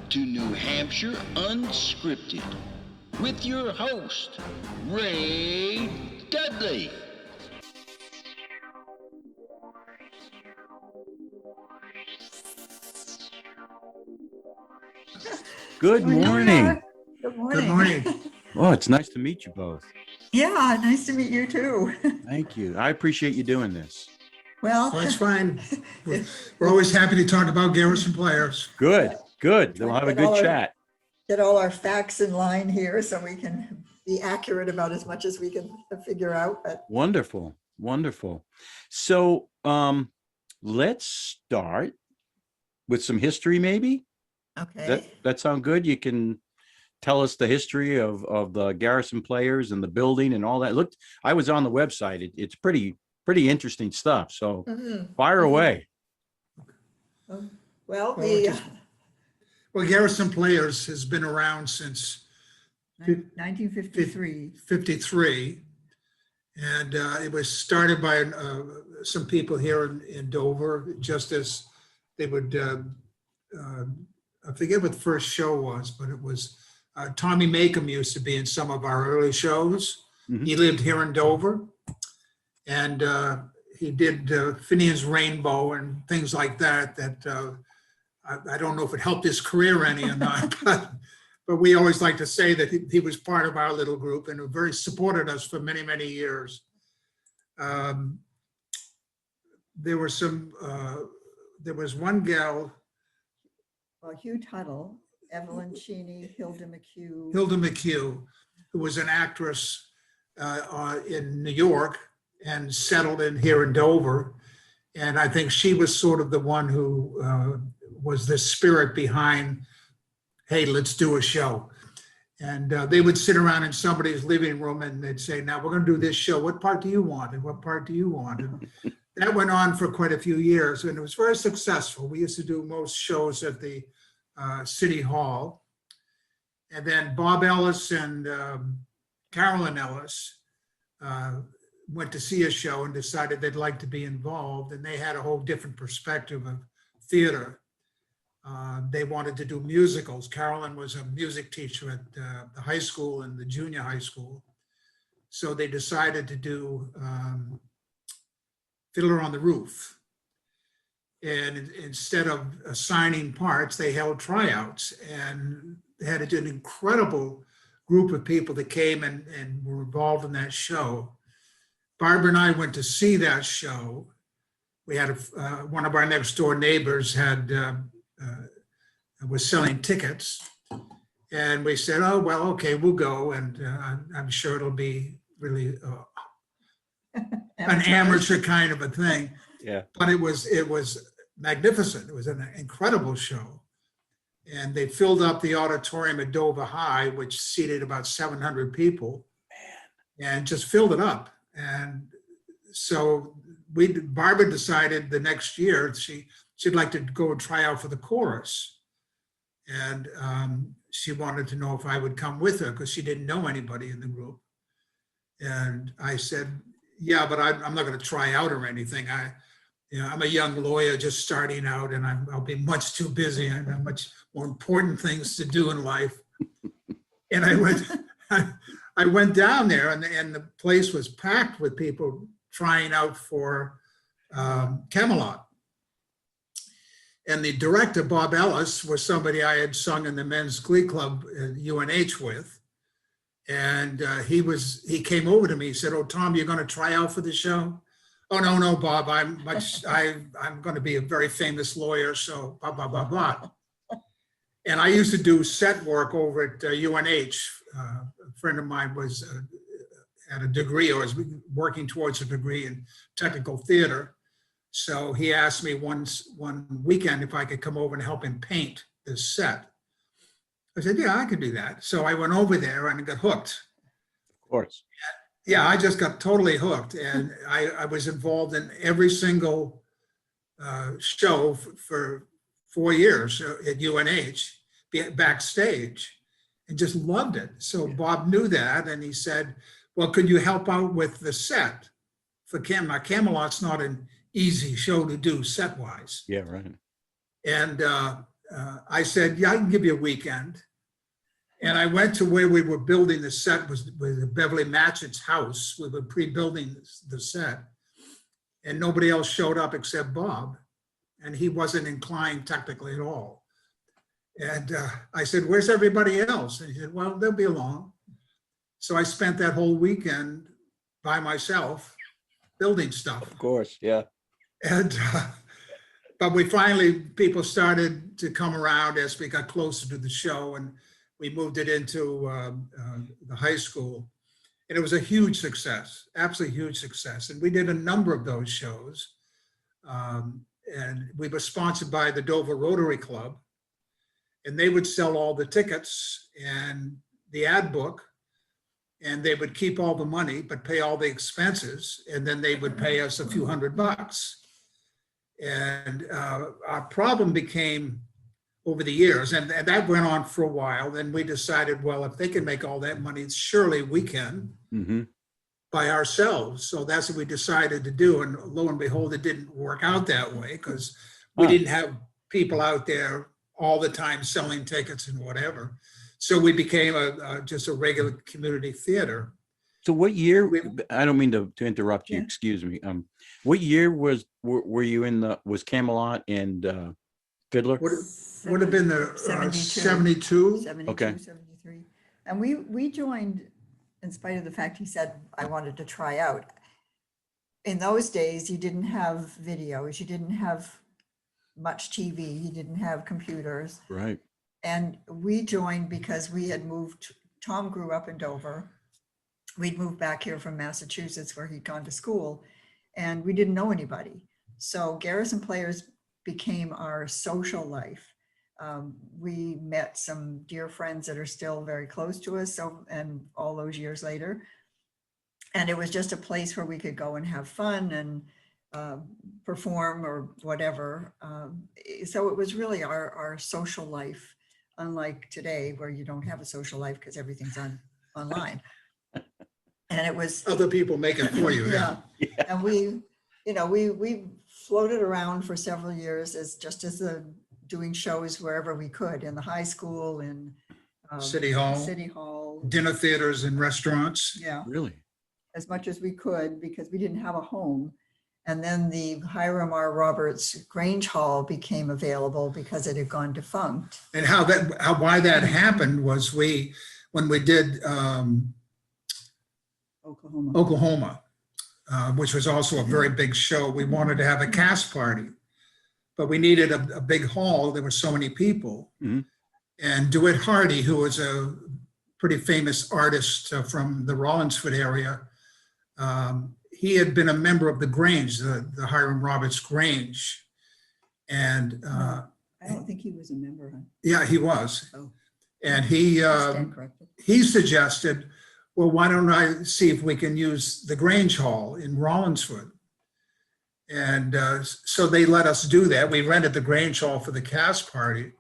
to New Hampshire Unscripted with your host, Ray Dudley. Good morning. Good morning. Good morning. Oh, it's nice to meet you both. Yeah, nice to meet you too. Thank you. I appreciate you doing this. Well, Well, that's fine. We're always happy to talk about Garrison Players. Good. We'll have a good chat. get all our facts in line here so we can be accurate about as much as we can figure out. But Wonderful. So let's start with some history, maybe. okay. That sound good? You can tell us the history of the Garrison Players and the building and all that. Look, I was on the website. It's pretty interesting stuff. So fire away. Well, Well, Garrison Players has been around since 1953. 53. And it was started by some people here in Dover, just as they would, I forget what the first show was, but it was Tommy Makem used to be in some of our early shows. Mhm. He lived here in Dover. And he did Finian's Rainbow and things like that, I don't know if it helped his career any or not, but we always like to say that he was part of our little group and very supported us for many, many years. There was one gal, Well, Hugh Tuttle, Evelyn Cheney, Hilda McHugh. Hilda McHugh, who was an actress in New York and settled in here in Dover. And I think she was sort of the one who was the spirit behind, hey, let's do a show. And they would sit around in somebody's living room and they'd say, now we're going to do this show. What part do you want? And what part do you want? And that went on for quite a few years and it was very successful. We used to do most shows at the City Hall. And then Bob Ellis and Carolyn Ellis went to see a show and decided they'd like to be involved. And they had a whole different perspective of theater. They wanted to do musicals. Carolyn was a music teacher at the high school and the junior high school. So they decided to do Fiddler on the Roof. And instead of assigning parts, they held tryouts and they had an incredible group of people that came and were involved in that show. Barbara and I went to see that show. We had one of our next door neighbors was selling tickets. And we said, oh, well, okay, we'll go. And I'm sure it'll be really an amateur kind of a thing. Yeah. But it was magnificent. It was an incredible show. And they filled up the auditorium at Dover High, which seated about 700 people, and just filled it up. And so Barbara decided the next year she'd like to go and try out for the chorus. And she wanted to know if I would come with her because she didn't know anybody in the group. And I said, yeah, but I'm not going to try out or anything. I'm a young lawyer just starting out and I'll be much too busy. I have much more important things to do in life. And I went down there and the place was packed with people trying out for Camelot. And the director, Bob Ellis, was somebody I had sung in the men's glee club at UNH with. And he came over to me, he said, oh, Tom, you're going to try out for the show? Oh, no, Bob, I'm going to be a very famous lawyer, so blah, blah, blah, blah. And I used to do set work over at UNH. A friend of mine was at a degree or was working towards a degree in technical theater. So he asked me one weekend if I could come over and help him paint this set. I said, yeah, I could do that. So I went over there and got hooked. Of course. Yeah, I just got totally hooked. And I was involved in every single show for 4 years at UNH, backstage, and just loved it. So Bob knew that. And he said, well, could you help out with the set for Camelot? Camelot's not an easy show to do set-wise. Yeah, right. And I said, yeah, I can give you a weekend. And I went to where we were building the set, was Beverly Matchett's house. We were pre-building the set. And nobody else showed up except Bob. And he wasn't inclined technically at all. And I said, where's everybody else? And he said, well, they'll be along. So I spent that whole weekend by myself building stuff. Of course, yeah. And, but we finally, people started to come around as we got closer to the show, and we moved it into the high school. And it was a huge success, absolutely huge success. And we did a number of those shows. And we were sponsored by the Dover Rotary Club. And they would sell all the tickets and the ad book. And they would keep all the money, but pay all the expenses. And then they would pay us a few $100. And our problem became over the years, and that went on for a while. Then we decided, well, if they can make all that money, surely we can by ourselves. So that's what we decided to do. And lo and behold, it didn't work out that way because we didn't have people out there all the time selling tickets and whatever. So we became just a regular community theater. So what year, I don't mean to interrupt you, Yeah. excuse me. What year were you in was Camelot and Fiddler? Would have been the 72. 72, Okay. 73. And we joined in spite of the fact he said, I wanted to try out. In those days, you didn't have videos, you didn't have much TV, you didn't have computers. Right. And we joined because we had moved, Tom grew up in Dover. We'd moved back here from Massachusetts where he'd gone to school, and we didn't know anybody. So Garrison Players became our social life. We met some dear friends that are still very close to us, so, and all those years later. And it was just a place where we could go and have fun and perform or whatever. So it was really our social life, unlike today where you don't have a social life because everything's online. And it was Other people make it for you. yeah. And we floated around for several years as doing shows wherever we could, in the high school, in City Hall, yeah, dinner theaters and restaurants. Really? as much as we could because we didn't have a home. And then the Hiram R. Roberts Grange Hall became available because it had gone defunct. And why that happened was when we did Oklahoma, which was also a very big show, we wanted to have a cast party, but we needed a big hall. There were so many people. And DeWitt Hardy, who was a pretty famous artist from the Rollinsford area, he had been a member of the Grange, the Hiram Roberts Grange. And I don't think he was a member. yeah, he was. Oh. And Stand corrected. he suggested, well, why don't I see if we can use the Grange Hall in Rollinsford? And so they let us do that. We rented the Grange Hall for the cast party.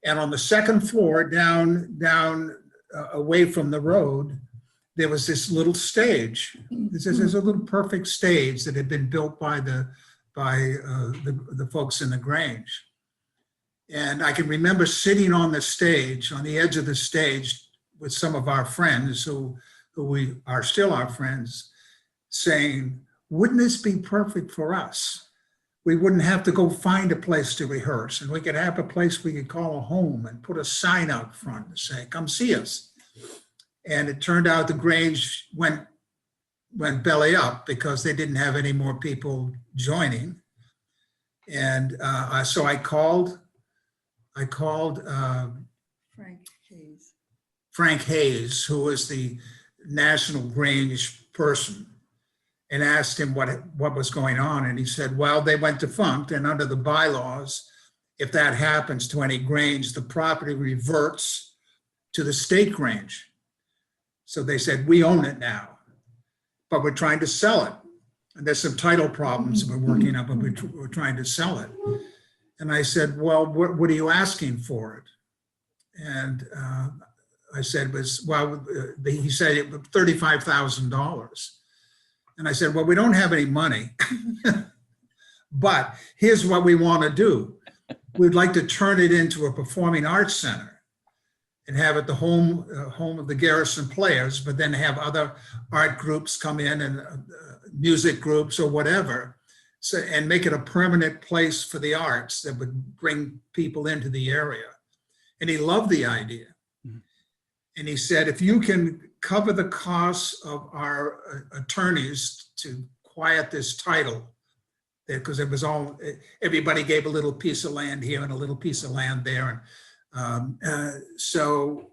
And on the second floor, down away from the road, there was this little stage. There's a little perfect stage that had been built by the folks in the Grange. And I can remember sitting on the stage, on the edge of the stage, with some of our friends who we are still our friends, saying, wouldn't this be perfect for us? We wouldn't have to go find a place to rehearse, and we could have a place we could call a home and put a sign out front and say, come see us. And it turned out the Grange went belly up because they didn't have any more people joining. And so I called Frank Hayes, who was the national Grange person, and asked him what was going on. And he said, well, they went defunct, and under the bylaws, if that happens to any Grange, the property reverts to the state Grange. So they said, we own it now, but we're trying to sell it. And there's some title problems we're working on, but we're trying to sell it. And I said, well, what are you asking for it? And I said, he said it was $35,000. And I said, well, we don't have any money, but here's what we want to do. we'd like to turn it into a performing arts center and have it the home of the Garrison Players, but then have other art groups come in and music groups or whatever. So, and make it a permanent place for the arts that would bring people into the area. And he loved the idea. Mhm. And he said, if you can cover the costs of our attorneys to quiet this title, because it was all, everybody gave a little piece of land here and a little piece of land there. And so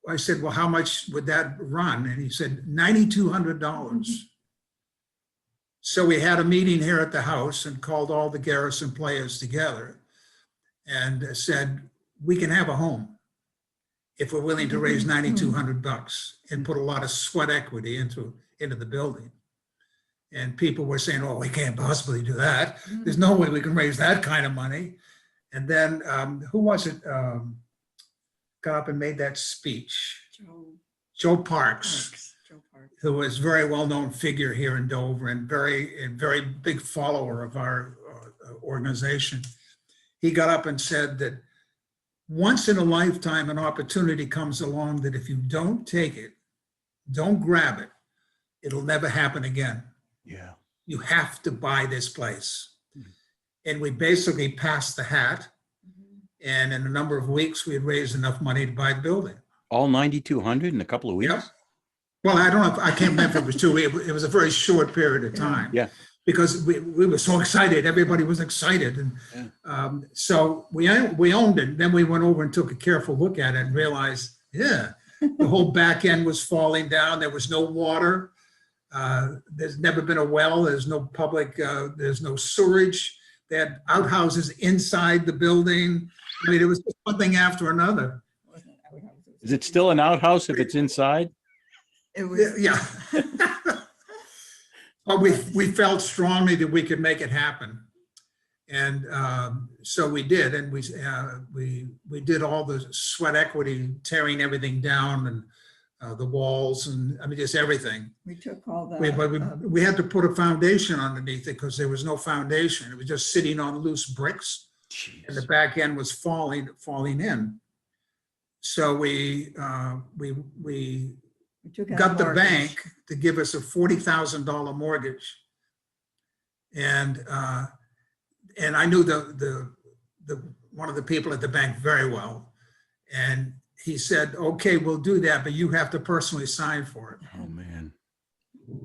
I said, well, how much would that run? And he said, $9,200. So we had a meeting here at the house and called all the Garrison Players together and said, we can have a home if we're willing to raise $9,200 and put a lot of sweat equity into the building. And people were saying, oh, we can't possibly do that. There's no way we can raise that kind of money. And then who was it got up and made that speech? Joe Parks. Joe Parks. Who was a very well-known figure here in Dover and very big follower of our organization. He got up and said that once in a lifetime, an opportunity comes along that if you don't take it, don't grab it, it'll never happen again. Yeah. You have to buy this place. And we basically passed the hat. And in a number of weeks, we had raised enough money to buy the building. All 9,200 in a couple of weeks? Yep. Well, I don't know, I can't remember if it was 2 weeks. It was a very short period of time. Yeah. Because we were so excited, everybody was excited. And so we owned it. Then we went over and took a careful look at it and realized, yeah, the whole back end was falling down. There was no water. There's never been a well. There's no public, there's no sewerage. They had outhouses inside the building. I mean, it was just one thing after another. Is it still an outhouse if it's inside? It was, Yeah. But we felt strongly that we could make it happen. And so we did. And we did all the sweat equity, tearing everything down and the walls and I mean, just everything. we took all the. We had to put a foundation underneath it because there was no foundation. It was just sitting on loose bricks. Jeez. And the back end was falling in. So we took out got the mortgage. bank to give us a $40,000 mortgage. And I knew the one of the people at the bank very well. And he said, okay, we'll do that, but you have to personally sign for it. Oh, man.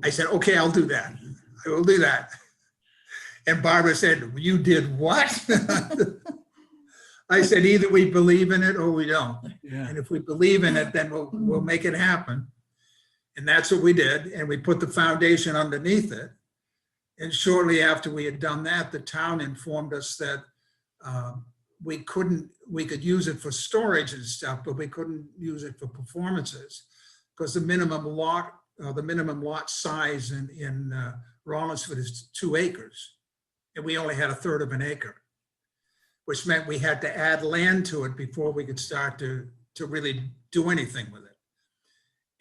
I said, okay, I'll do that. I will do that. And Barbara said, you did what? I said, either we believe in it or we don't. Yeah. And if we believe in it, then we'll make it happen. And that's what we did. And we put the foundation underneath it. And shortly after we had done that, the town informed us that we could use it for storage and stuff, but we couldn't use it for performances because the minimum lot size in Rollinsford is 2 acres. And we only had 1/3 of an acre, which meant we had to add land to it before we could start to really do anything with it.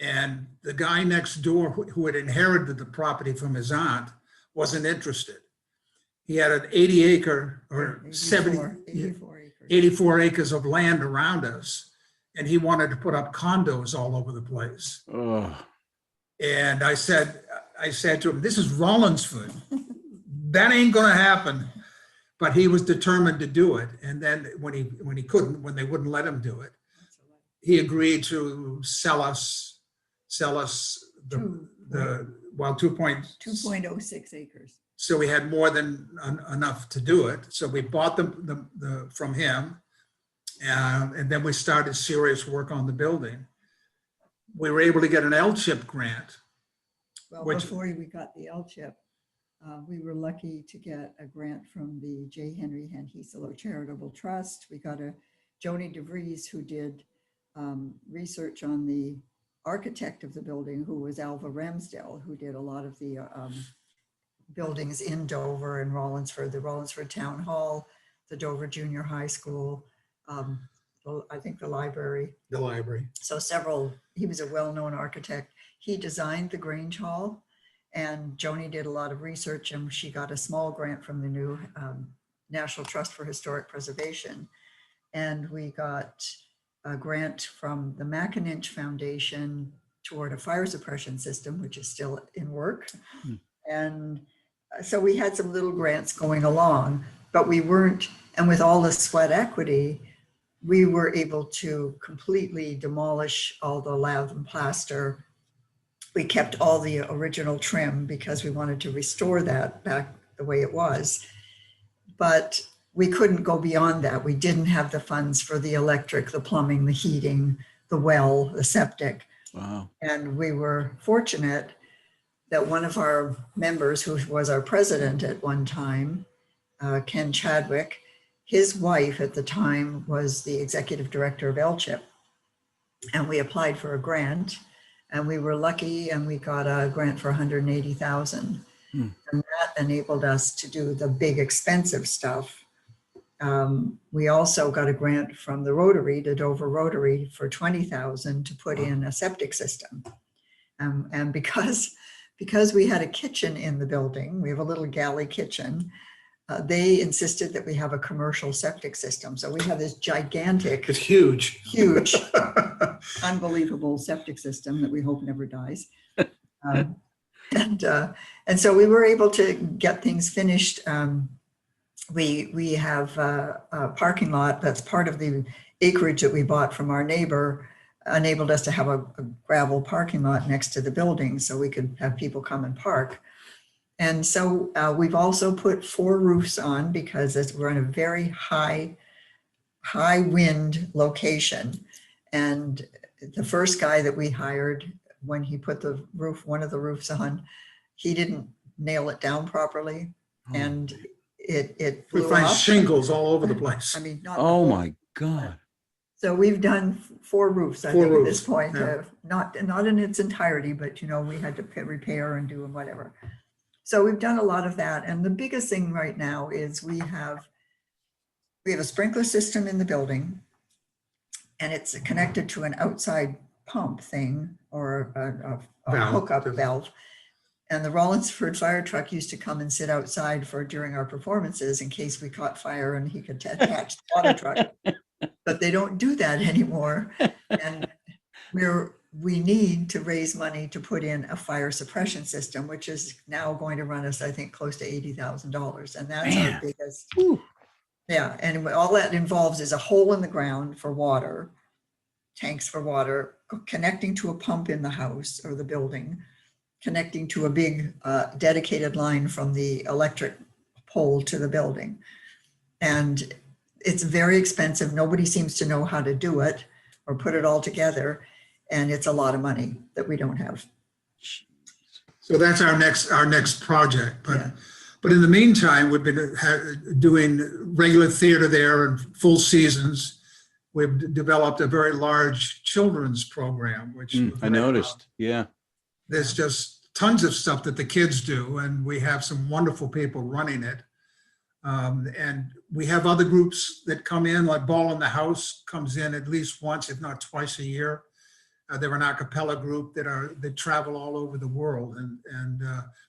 And the guy next door who had inherited the property from his aunt wasn't interested. He had an 80 acre or 84 acres of land around us. And he wanted to put up condos all over the place. Oh, And I said to him, this is Rollinsford. That ain't gonna happen. But he was determined to do it. And then when they wouldn't let him do it, he agreed to sell us the 2.06 acres. So we had more than enough to do it. So we bought the from him. And then we started serious work on the building. We were able to get an L-chip grant. Well, Which- before we got the L-chip, we were lucky to get a grant from the J. Henry Heisler Charitable Trust. We got a Joni DeVries who did research on the architect of the building, who was Alva Ramsdale, who did a lot of the buildings in Dover and Rollinsford, the Rollinsford Town Hall, the Dover Junior High School, I think the library. The library. So he was a well-known architect. He designed the Grange Hall, and Joni did a lot of research, and she got a small grant from the National Trust for Historic Preservation. And we got a grant from the McAninch Foundation toward a fire suppression system, which is still in work. And so we had some little grants going along, but we weren't, and with all the sweat equity, we were able to completely demolish all the lath and plaster. We kept all the original trim because we wanted to restore that back the way it was. But we couldn't go beyond that. We didn't have the funds for the electric, the plumbing, the heating, the well, the septic. Wow. And we were fortunate that one of our members, who was our president at one time, Ken Chadwick, his wife at the time was the executive director of LCHIP. And we applied for a grant, and we were lucky, and we got a grant for 180,000. And that enabled us to do the big expensive stuff. We also got a grant from the Rotary, the Dover Rotary, for 20,000 to put in a septic system. And because we had a kitchen in the building, we have a little galley kitchen, they insisted that we have a commercial septic system. So we have this gigantic, It's huge. huge, unbelievable septic system that we hope never dies. And so we were able to get things finished. We have a parking lot that's part of the acreage that we bought from our neighbor, enabled us to have a gravel parking lot next to the building so we could have people come and park. And so we've also put 4 roofs on because we're in a very high wind location. And the first guy that we hired, when he put one of the roofs on, he didn't nail it down properly. And it We blew find off. shingles all over the place. I mean, not Oh the whole- my God. So we've done 4 roofs, I 4 think, at this roofs, point, yeah. not in its entirety, but we had to repair and do whatever. So we've done a lot of that. And the biggest thing right now is we have a sprinkler system in the building, and it's connected to an outside pump thing or a Valve. hookup valve. And the Rollinsford fire truck used to come and sit outside during our performances in case we caught fire and he could attach the water truck. But they don't do that anymore. And we need to raise money to put in a fire suppression system, which is now going to run us, I think, close to $80,000. And that's Man. our biggest. Whew. Yeah. And all that involves is a hole in the ground for water, tanks for water, connecting to a pump in the house or the building, connecting to a big dedicated line from the electric pole to the building. And it's very expensive. Nobody seems to know how to do it or put it all together. And it's a lot of money that we don't have. So that's our next project. But Yeah. but in the meantime, we've been doing regular theater there and full seasons. We've developed a very large children's program, which I noticed. Yeah. there's just tons of stuff that the kids do, and we have some wonderful people running it. And we have other groups that come in, like Ball in the House comes in at least once, if not twice a year. They're an a cappella group that travel all over the world, and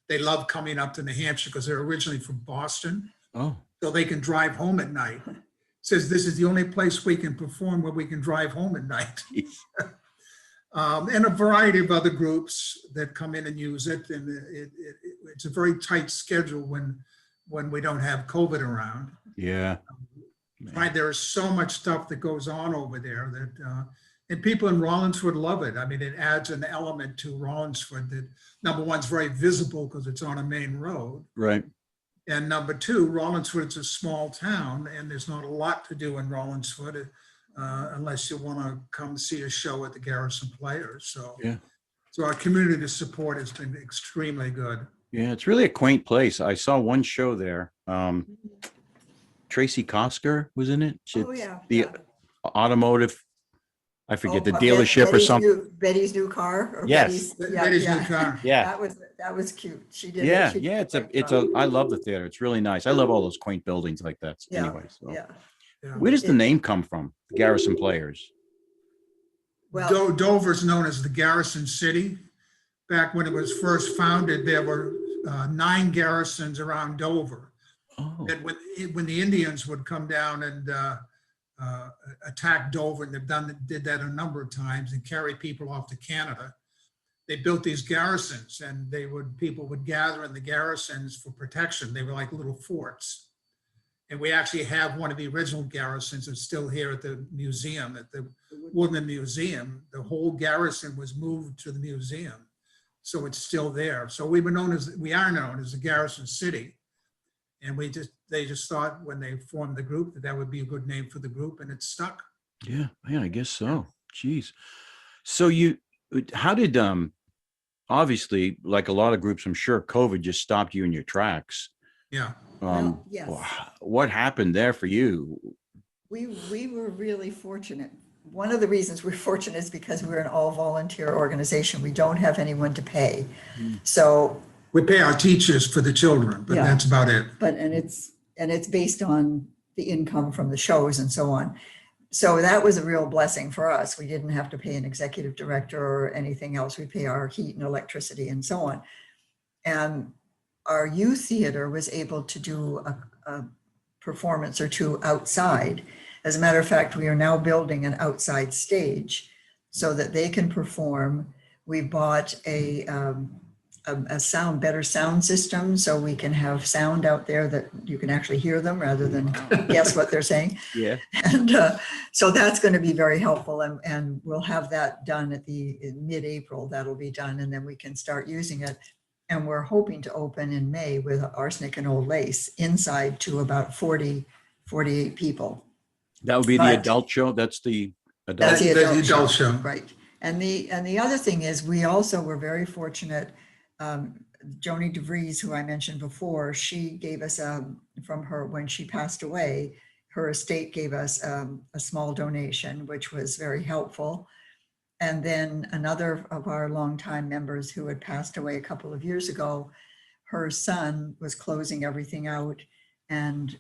they love coming up to New Hampshire because they're originally from Boston, Oh, so they can drive home at night. Says this is the only place we can perform where we can drive home at night. geez. And a variety of other groups that come in and use it, and it's a very tight schedule when we don't have COVID around. Yeah. Right, there is so much stuff that goes on over there that, and people in Rollinsford love it. I mean, it adds an element to Rollinsford that, number one, is very visible because it's on a main road. Right. And number two, Rollinsford's a small town and there's not a lot to do in Rollinsford unless you want to come see a show at the Garrison Players. So, Yeah. so our community support has been extremely good. Yeah. It's really a quaint place. I saw one show there. Tracy Kosker was in it. Oh, yeah. The yeah. automotive, I forget, the Oh, dealership or Betty's something. Betty's new car. Or Yes. Betty's new car. Yeah. That was cute. She did. Yeah. she did Yeah. a It's a, great it's job. a, I love the theater. It's really nice. I love all those quaint buildings like that. Yeah, Anyway. So Yeah. Yeah. where does the name come from? The Garrison Players. Well, Dover's known as the Garrison City. Back when it was first founded, there were 9 garrisons around Dover. Oh, that when the Indians would come down and attack Dover, and did that a number of times and carry people off to Canada, they built these garrisons, and people would gather in the garrisons for protection. They were like little forts. And we actually have one of the original garrisons. It's still here at the museum, at the Woodland Museum. The whole garrison was moved to the museum, so it's still there. So we are known as the Garrison City. And they just thought when they formed the group that would be a good name for the group, and it stuck. yeah, I guess so. Jeez. So how did, obviously, like a lot of groups, I'm sure COVID just stopped you in your tracks. Yeah. Well, yes. What happened there for you? We were really fortunate. One of the reasons we're fortunate is because we're an all volunteer organization. We don't have anyone to pay. So we pay our teachers for the children, but that's about it. And it's based on the income from the shows and so on. So that was a real blessing for us. We didn't have to pay an executive director or anything else. We pay our heat and electricity and so on. And our youth theater was able to do a performance or two outside. As a matter of fact, we are now building an outside stage so that they can perform. We bought a better sound system, so we can have sound out there that you can actually hear them rather than guess what they're saying. Yeah. And so that's going to be very helpful, and we'll have that done in mid-April. That'll be done, and then we can start using it. And we're hoping to open in May with Arsenic and Old Lace inside to about 48 people. That would be the adult show. That's the adult. That's the adult show. Right. And the other thing is, we also were very fortunate. Joni DeVries, who I mentioned before, she gave us from her, when she passed away, her estate gave us a small donation, which was very helpful. And then another of our longtime members who had passed away a couple of years ago, her son was closing everything out and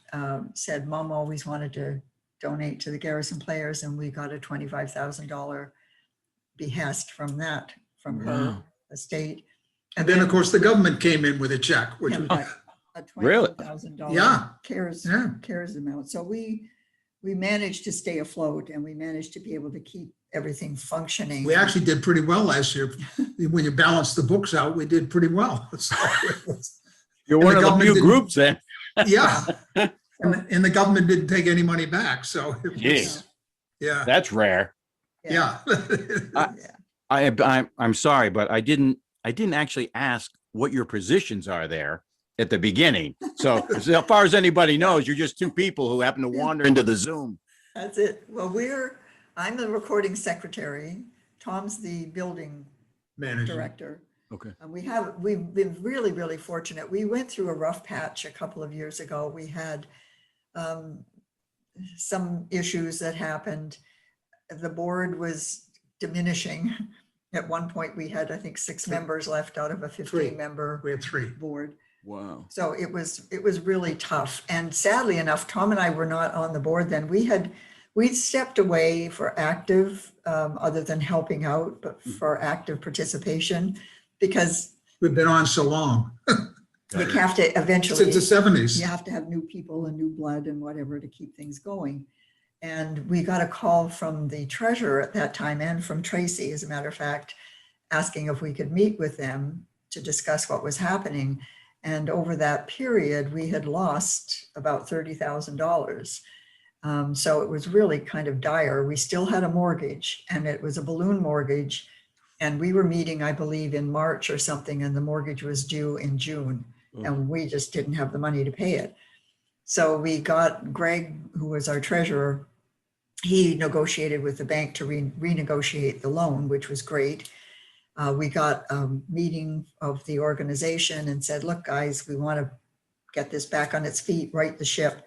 said, Mom always wanted to donate to the Garrison Players, and we got a $25,000 behest from her estate. And then, of course, the government came in with a check, which was a Really? $20,000 CARES amount. So we managed to stay afloat, and we managed to be able to keep everything functioning. we actually did pretty well last year. When you balance the books out, we did pretty well. So You're And one the of the government few didn't- groups then. yeah. And the government didn't take any money back. So it was, Jeez. yeah. That's rare. Yeah. I'm sorry, but I didn't actually ask what your positions are there at the beginning. So as far as anybody knows, you're just two people who happen to wander into the Zoom. That's it. Well, I'm the recording secretary. Tom's the building Manager. director. Okay. And we've been really, really fortunate. We went through a rough patch a couple of years ago. We had some issues that happened. The board was diminishing. At one point, we had, I think, 6 members left out of a 15-member We had 3. board. Wow. So it was really tough. And sadly enough, Tom and I were not on the board then. We'd stepped away for active, other than helping out, but for active participation, because We've been on so long, you have to eventually, since the 70s. you have to have new people and new blood and whatever to keep things going. And we got a call from the treasurer at that time, and from Tracy, as a matter of fact, asking if we could meet with them to discuss what was happening. And over that period, we had lost about $30,000. So it was really kind of dire. We still had a mortgage, and it was a balloon mortgage. And we were meeting, I believe, in March or something, and the mortgage was due in June. And we just didn't have the money to pay it. So we got Greg, who was our treasurer. He negotiated with the bank to renegotiate the loan, which was great. We got a meeting of the organization and said, look, guys, we want to get this back on its feet, right the ship.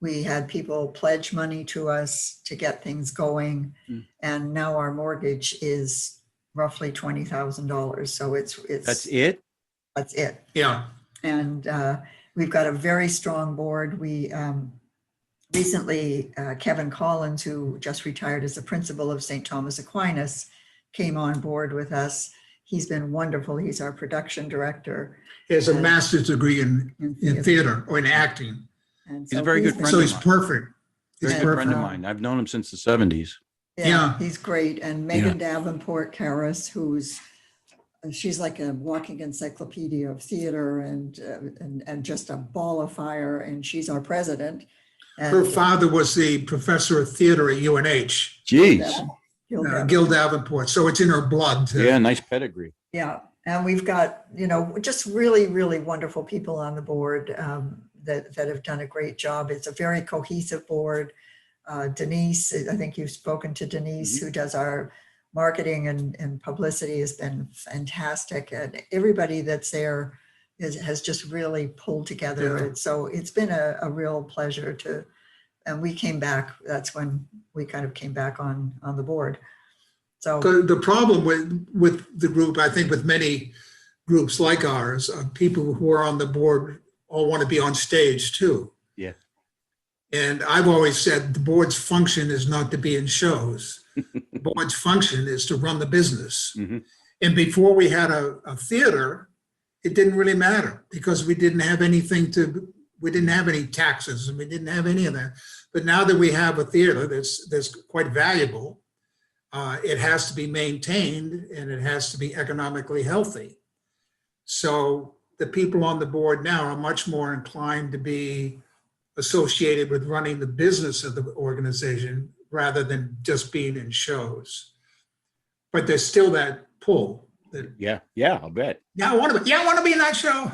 We had people pledge money to us to get things going. And now our mortgage is roughly $20,000. So it's That's it? That's it. Yeah. And we've got a very strong board. We recently, Kevin Collins, who just retired as the principal of St. Thomas Aquinas, came on board with us. He's been wonderful. He's our production director. He has a master's degree in theater or in acting. And He's a so very good been- friend So of he's mine. perfect. He's Very good friend of perfect. mine. I've known him since the 70s. Yeah. He's great. And Megan Davenport Karras, she's like a walking encyclopedia of theater and just a ball of fire. And she's our president. And Her father was the professor of theater at UNH, Jeez. Gil Davenport. So it's in her blood. Yeah, nice pedigree. Yeah, and we've got, just really, really wonderful people on the board that have done a great job. It's a very cohesive board. Denise, I think you've spoken to Denise, who does our marketing and publicity, has been fantastic. And everybody that's there has just really pulled together. Yeah. And so it's been a real pleasure and we came back, that's when we kind of came back on the board. So The problem with the group, I think with many groups like ours, people who are on the board all want to be on stage too. Yeah. And I've always said the board's function is not to be in shows. The board's function is to run the business. Mhm. And before we had a theater, it didn't really matter because we didn't have any taxes and we didn't have any of that. But now that we have a theater that's quite valuable, it has to be maintained and it has to be economically healthy. So the people on the board now are much more inclined to be associated with running the business of the organization rather than just being in shows. But there's still that pull that, Yeah, I'll bet. I want to be in that show.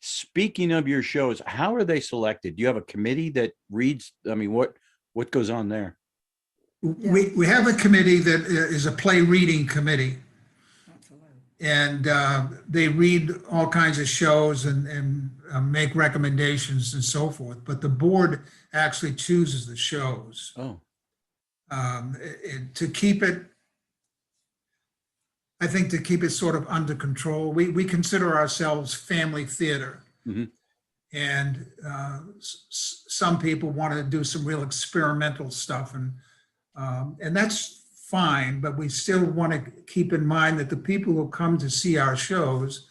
Speaking of your shows, how are they selected? Do you have a committee that reads? I mean, what goes on there? We have a committee that is a play reading committee. And they read all kinds of shows and make recommendations and so forth. But the board actually chooses the shows. Oh, To keep it, I think to keep it sort of under control. We consider ourselves family theater. Mhm. And some people want to do some real experimental stuff and that's fine, but we still want to keep in mind that the people who come to see our shows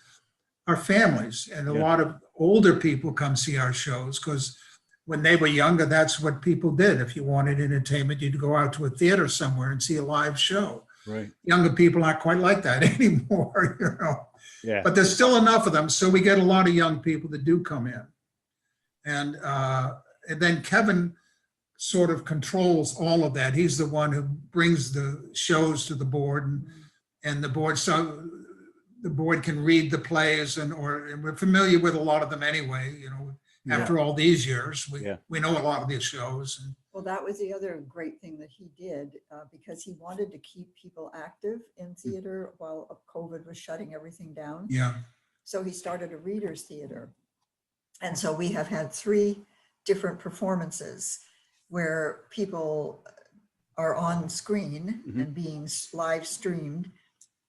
are families, and a lot of older people come see our shows because when they were younger, that's what people did. If you wanted entertainment, you'd go out to a theater somewhere and see a live show. right. Younger people aren't quite like that anymore, Yeah. But there's still enough of them, so we get a lot of young people that do come in. And then Kevin sort of controls all of that. He's the one who brings the shows to the board and the board. So the board can read the plays and we're familiar with a lot of them anyway, after all these years, we know a lot of these shows. well, that was the other great thing that he did because he wanted to keep people active in theater while COVID was shutting everything down. Yeah. So he started a readers theater. And so we have had 3 different performances where people are on screen and being live streamed,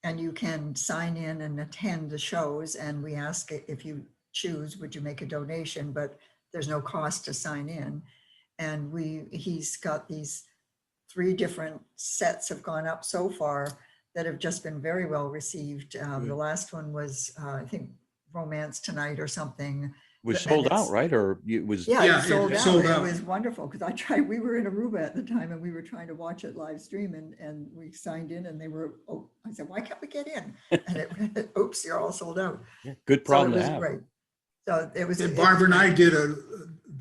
and you can sign in and attend the shows. And we ask if you choose, would you make a donation? But there's no cost to sign in. And he's got these 3 different sets have gone up so far that have just been very well received. The last one was, I think, Romance Tonight or something. Was sold out, right? Or it was? Yeah, Yeah, it sold it out. sold It out. was wonderful because we were in Aruba at the time and we were trying to watch it live stream and we signed in and I said, why can't we get in? And oops, you're all sold out. Good problem So it to was have. great. So it was. And Barbara and I did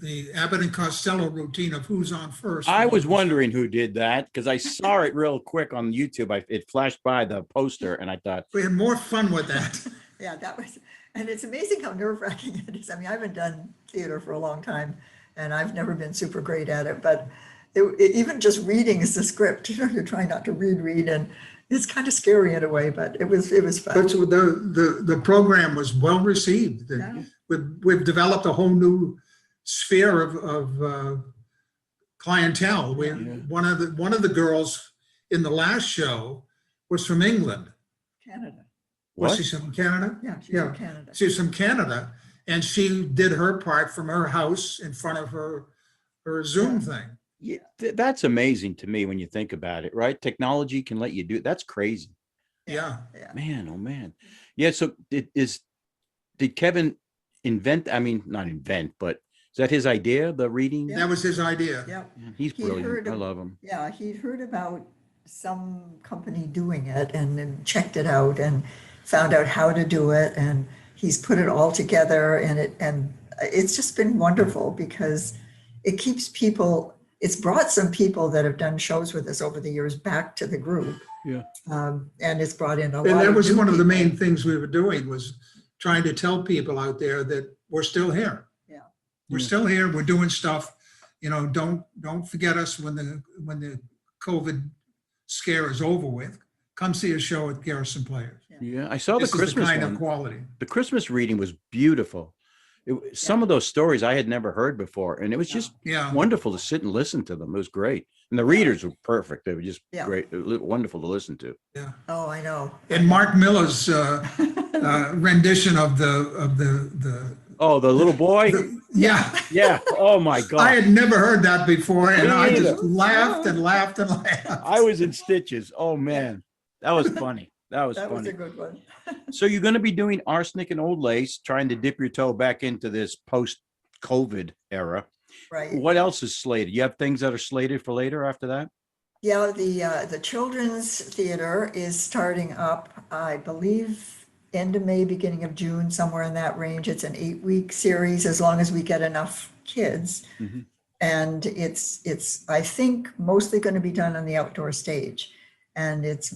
the Abbott and Costello routine of who's on first. I was wondering who did that because I saw it real quick on YouTube. It flashed by the poster and I thought, We had more fun with that. Yeah, and it's amazing how nerve wracking it is. I mean, I haven't done theater for a long time and I've never been super great at it, but even just reading is the script, you're trying not to read and it's kind of scary in a way, but it was fun. But the program was well received. Yeah. We've developed a whole new sphere of clientele. One of the girls in the last show was from England. Canada. Was what? she from Canada? Yeah, she's from Canada. She's from Canada, and she did her part from her house in front of her Zoom thing. Yeah, that's amazing to me when you think about it, right? Technology can let you do it. That's crazy. Yeah. Man, oh man. Yeah, so did Kevin invent, I mean, not invent, but Is that his idea, the reading? Yeah. That was his idea. Yeah. Yeah, he's He'd brilliant. heard I of- love him. Yeah, he'd heard about some company doing it and then checked it out and found out how to do it, and he's put it all together, and it's just been wonderful because it keeps people, it's brought some people that have done shows with us over the years back to the group. Yeah. And it's brought in a lot And that of was new one of the people. main things we were doing, was trying to tell people out there that we're still here. Yeah. We're Yeah. still here. We're doing stuff. You know, don't forget us when the COVID scare is over with. Come see a show at Garrison Players. Yeah, I saw the This is the Christmas kind one. of quality. The Christmas reading was beautiful. Some of those stories I had never heard before, and it was just Yeah. wonderful to sit and listen to them. It was great, and the readers were perfect. They were just Yeah. great, wonderful to listen to. Yeah. Oh, I know. And Mark Miller's rendition of the Oh, the little boy. yeah. Yeah. Oh my I God. had never heard that before, and Me I either. just laughed and laughed and laughed. I was in stitches. Oh man, that was funny. That was That was funny. a good one. So you're going to be doing Arsenic and Old Lace, trying to dip your toe back into this post-COVID era. Right. What else is slated? You have things that are slated for later after that? Yeah, the children's theater is starting up, I believe, end of May, beginning of June, somewhere in that range. It's an 8-week series, as long as we get enough kids. Mhm. And it's I think mostly going to be done on the outdoor stage. And it's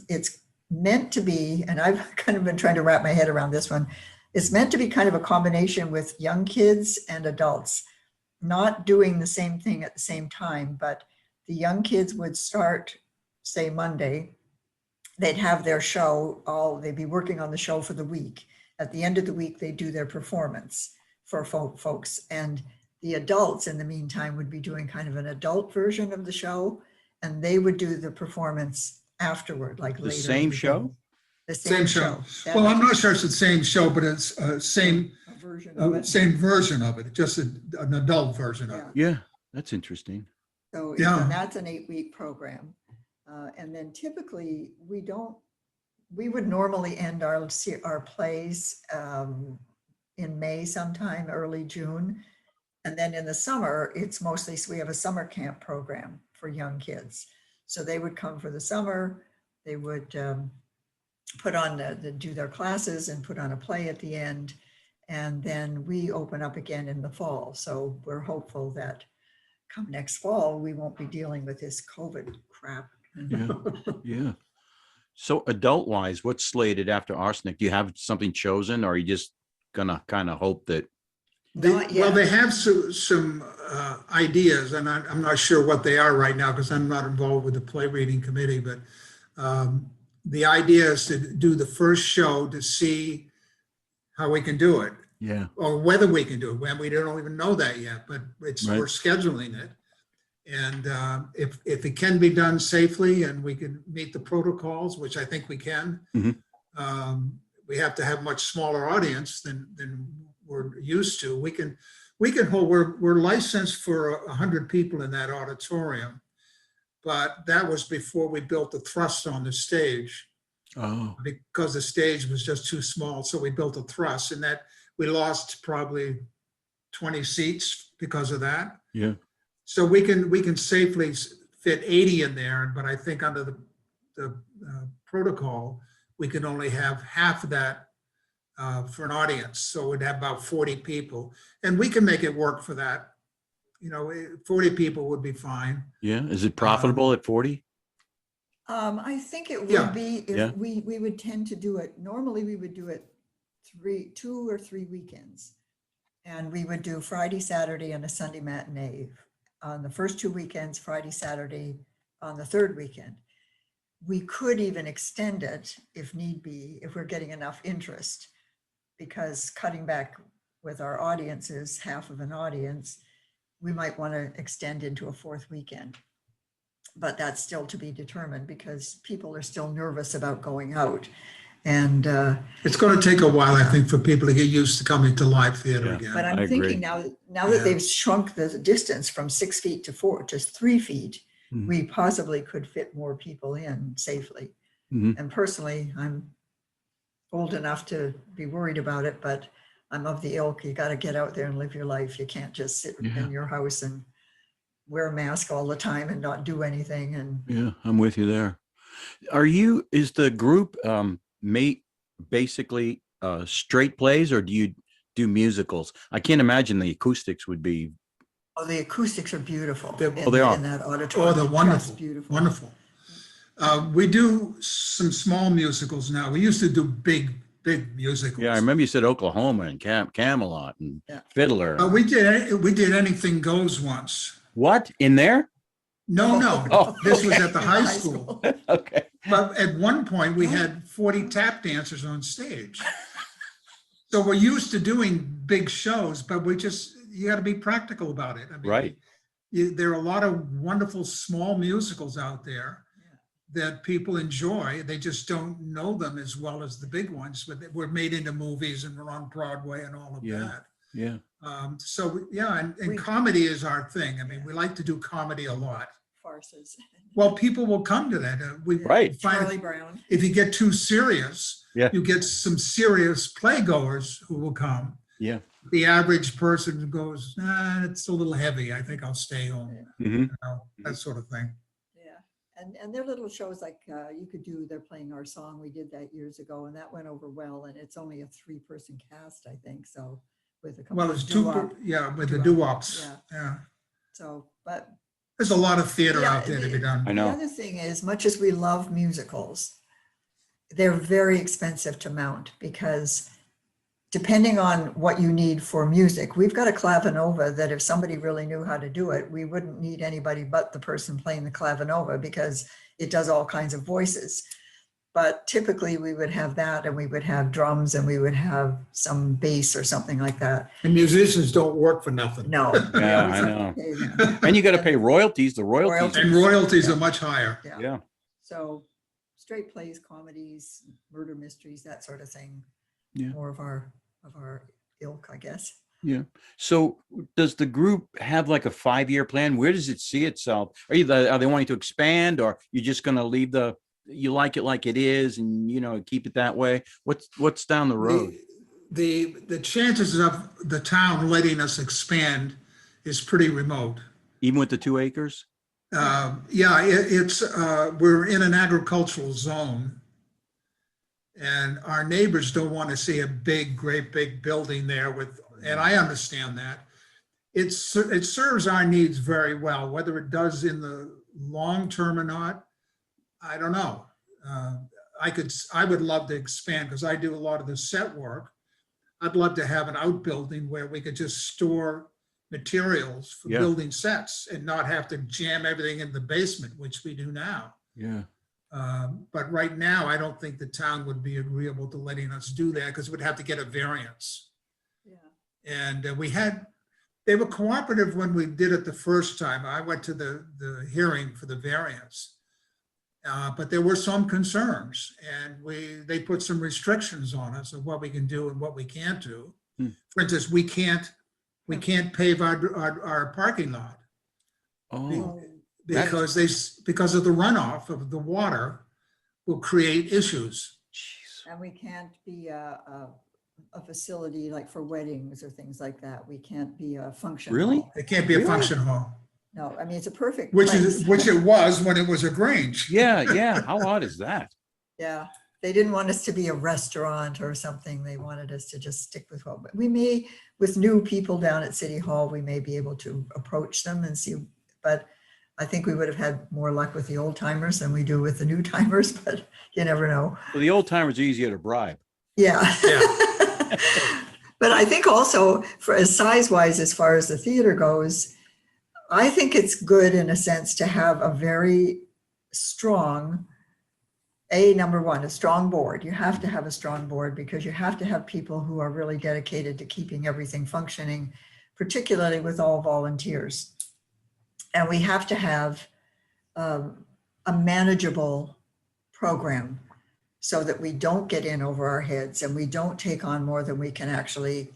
meant to be, and I've kind of been trying to wrap my head around this one. It's meant to be kind of a combination with young kids and adults, not doing the same thing at the same time, but the young kids would start, say, Monday. They'd have their show, they'd be working on the show for the week. At the end of the week, they do their performance for folks. And the adults, in the meantime, would be doing kind of an adult version of the show, and they would do the performance afterward, like The later. in same day. show? The Same show. That Well, I'm not sure it's the same show, but it's same version of it. same version of it, just an adult version of it. Yeah. Yeah, that's interesting. So Yeah. and that's an 8-week program. And then typically we would normally end our plays in May sometime, early June. And then in the summer, it's mostly, so we have a summer camp program for young kids. So they would come for the summer, they would put on, do their classes and put on a play at the end. And then we open up again in the fall. So we're hopeful that come next fall, we won't be dealing with this COVID crap. Yeah. Yeah. So adult-wise, what's slated after Arsenic? Do you have something chosen, or are you just gonna kind of hope that? Not Well, yet. they have some ideas, and I'm not sure what they are right now because I'm not involved with the play reading committee, but the idea is to do the first show to see how we can do it, Yeah. or whether we can do it. When we don't even know that yet, but Right. we're scheduling it. And if it can be done safely and we can meet the protocols, which I think we can, Mhm. we have to have much smaller audience than we're used to. We can hold, we're licensed for 100 people in that auditorium, but that was before we built the thrust on the stage, Oh, because the stage was just too small. So we built a thrust, and that we lost probably 20 seats because of that. yeah. So we can safely fit 80 in there, but I think under the protocol, we can only have half of that for an audience. So we'd have about 40 people, and we can make it work for that. 40 people would be fine. Yeah. Is it profitable at 40? I think it Yeah. would be, Yeah. if we would tend to do it, normally we would do it 2 or 3 weekends. And we would do Friday, Saturday, and a Sunday matinee. On the first 2 weekends, Friday, Saturday, on the third weekend. We could even extend it if need be, if we're getting enough interest, because cutting back with our audiences, half of an audience, we might want to extend into a 4th weekend. But that's still to be determined because people are still nervous about going out. And It's going to take a while, I think, for people to get used to coming to live theater Yeah. again. but I I'm agree. thinking now that Yeah. they've shrunk the distance from 6 feet to 3 feet, Mhm. we possibly could fit more people in safely. Mhm. And personally, I'm old enough to be worried about it, but I'm of the ilk, you got to get out there and live your life. You can't just sit Yeah. in your house and wear a mask all the time and not do anything. And Yeah, I'm with you there. Is the group mate basically straight plays, or do you do musicals? I can't imagine the acoustics would be. oh, the acoustics are beautiful. They are. In that Oh, auditorium. they're Just wonderful, beautiful. wonderful. We do some small musicals now. We used to do big musicals. Yeah, I remember you said Oklahoma and Camelot and Yeah. Fiddler. We did Anything Goes once. What, in there? No, Oh, this was okay. at the In high school. Okay. But at one point, we had 40 tap dancers on stage. So we're used to doing big shows, but you got to be practical about it. I mean, Right. there are a lot of wonderful small musicals out there that people enjoy. They just don't know them as well as the big ones, but they were made into movies and were on Broadway and all of that. Yeah. And comedy is our thing. I mean, we like to do comedy a lot. Farces. Well, people will come to that. Right. Find Charlie Brown. if you get too serious, Yeah. you get some serious playgoers who will come. Yeah. The average person goes, it's a little heavy. I think I'll stay home. Hmm. You know, that sort of thing. Yeah. And they're little shows like you could do, they're playing Our Song. We did that years ago and that went over well. And it's only a 3-person cast, I think. So with a couple Well, of it's doo-wop. with the Doo-wop, doo-wops. yeah. Yeah. So, but There's a lot of theater Yeah, out there to be done. I know. the other thing is, much as we love musicals, they're very expensive to mount because depending on what you need for music, we've got a clavinova that if somebody really knew how to do it, we wouldn't need anybody but the person playing the clavinova because it does all kinds of voices. But typically we would have that and we would have drums and we would have some bass or something like that. And musicians don't work for nothing. No. Yeah, I know. And you got to pay royalties. The royalties. And royalties are much higher. Yeah. So straight plays, comedies, murder mysteries, that sort of thing. Yeah. More of our ilk, I guess. Yeah. So does the group have like a 5-year plan? Where does it see itself? Are they wanting to expand, or you just going to leave you like it like it is and, keep it that way? What's down the road? The chances of the town letting us expand is pretty remote. Even with the 2 acres? We're in an agricultural zone. And our neighbors don't want to see a great big building there and I understand that. It serves our needs very well. Whether it does in the long term or not, I don't know. I would love to expand because I do a lot of the set work. I'd love to have an outbuilding where we could just store materials for building sets and not have to jam everything in the basement, which we do now. Yeah. But right now, I don't think the town would be agreeable to letting us do that because we'd have to get a variance. Yeah. And they were cooperative when we did it the first time. I went to the hearing for the variance. But there were some concerns and they put some restrictions on us of what we can do and what we can't do. For instance, we can't pave our parking lot. Oh, Because of the runoff of the water will create issues. And we can't be a facility like for weddings or things like that. We can't be a function. Really? hall. It can't be a function hall, No, I mean, it's a perfect which place. it was when it was a Grange. yeah. How odd is that? Yeah, they didn't want us to be a restaurant or something. They wanted us to just stick with what we may, with new people down at City Hall, we may be able to approach them and see, but I think we would have had more luck with the old timers than we do with the new timers, but you never know. Well, the old timers are easier to bribe. Yeah. But I think also for as size wise, as far as the theater goes, I think it's good in a sense to have a very strong, number one, a strong board. You have to have a strong board because you have to have people who are really dedicated to keeping everything functioning, particularly with all volunteers. And we have to have a manageable program so that we don't get in over our heads and we don't take on more than we can actually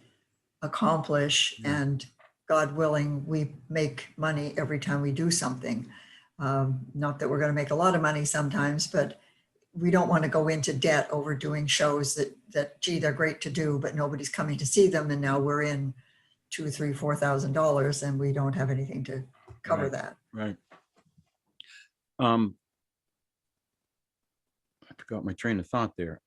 accomplish. And God willing, we make money every time we do something. Not that we're going to make a lot of money sometimes, but we don't want to go into debt over doing shows that, gee, they're great to do, but nobody's coming to see them. And now we're in $2,000, $3,000, $4,000 and we don't have anything to cover Right. that. Right. I forgot my train of thought there.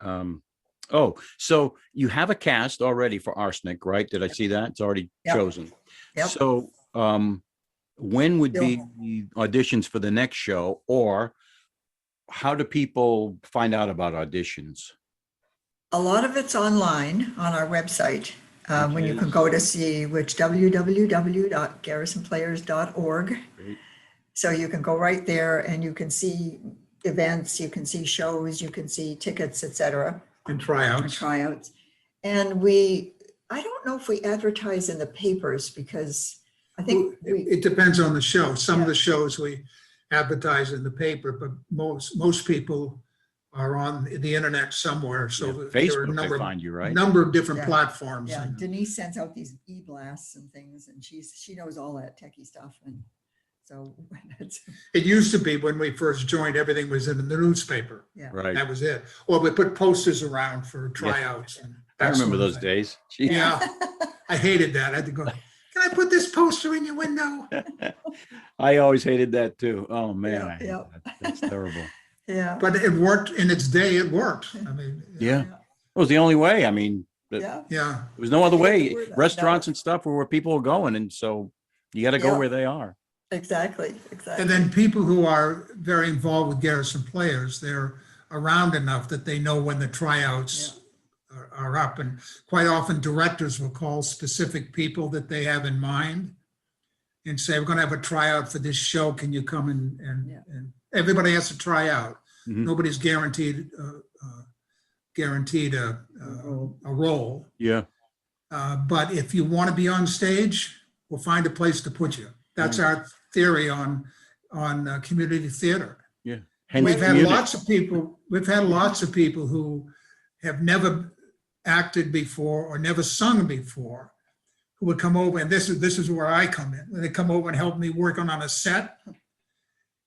Oh, so you have a cast already for Arsenic, right? Did I see that? It's already Yep. chosen. Yep. So, when would be the auditions for the next show, or how do people find out about auditions? A lot of it's online on our website. When you Okay. can go to see, which www.garrisonplayers.org. Great. So you can go right there and you can see events, you can see shows, you can see tickets, etc. And and tryouts. tryouts. And I don't know if we advertise in the papers because I think It depends on the show. Some of Yeah. the shows we advertise in the paper, but most people are on the internet somewhere. So Yeah, there are a Facebook, they number find you, right? of different Yeah. platforms. yeah, and- Denise sends out these e-blasts and things, and she knows all that techie stuff. And so that's, It used to be when we first joined, everything was in the newspaper. yeah. Right. That was it. Or we put posters around for tryouts. and I that remember sort of those thing. days. Gee. Yeah, I hated that. I had to go, can I put this poster in your window? I always hated that too. Oh, man. Yeah, I hated yeah. that. That's terrible. Yeah. But it worked in its day. It worked. I mean, Yeah. It was the only way. I mean, there Yeah. yeah. was no other Yeah, way. the word- Restaurants no. and stuff were where people were going. And so you got to go Yeah. where they are. Exactly. And then people who are very involved with Garrison Players, they're around enough that they know when the tryouts are up. And quite often directors will call specific people that they have in mind and say, we're going to have a tryout for this show. Can you come Yeah. and everybody has to try out. Mhm. Nobody's guaranteed a role. Yeah. But if you want to be on stage, we'll find a place to put you. That's our theory on community theater. Yeah. Hence We've had community. lots of people who have never acted before or never sung before, who would come over, and this is where I come in. They come over and help me work on a set,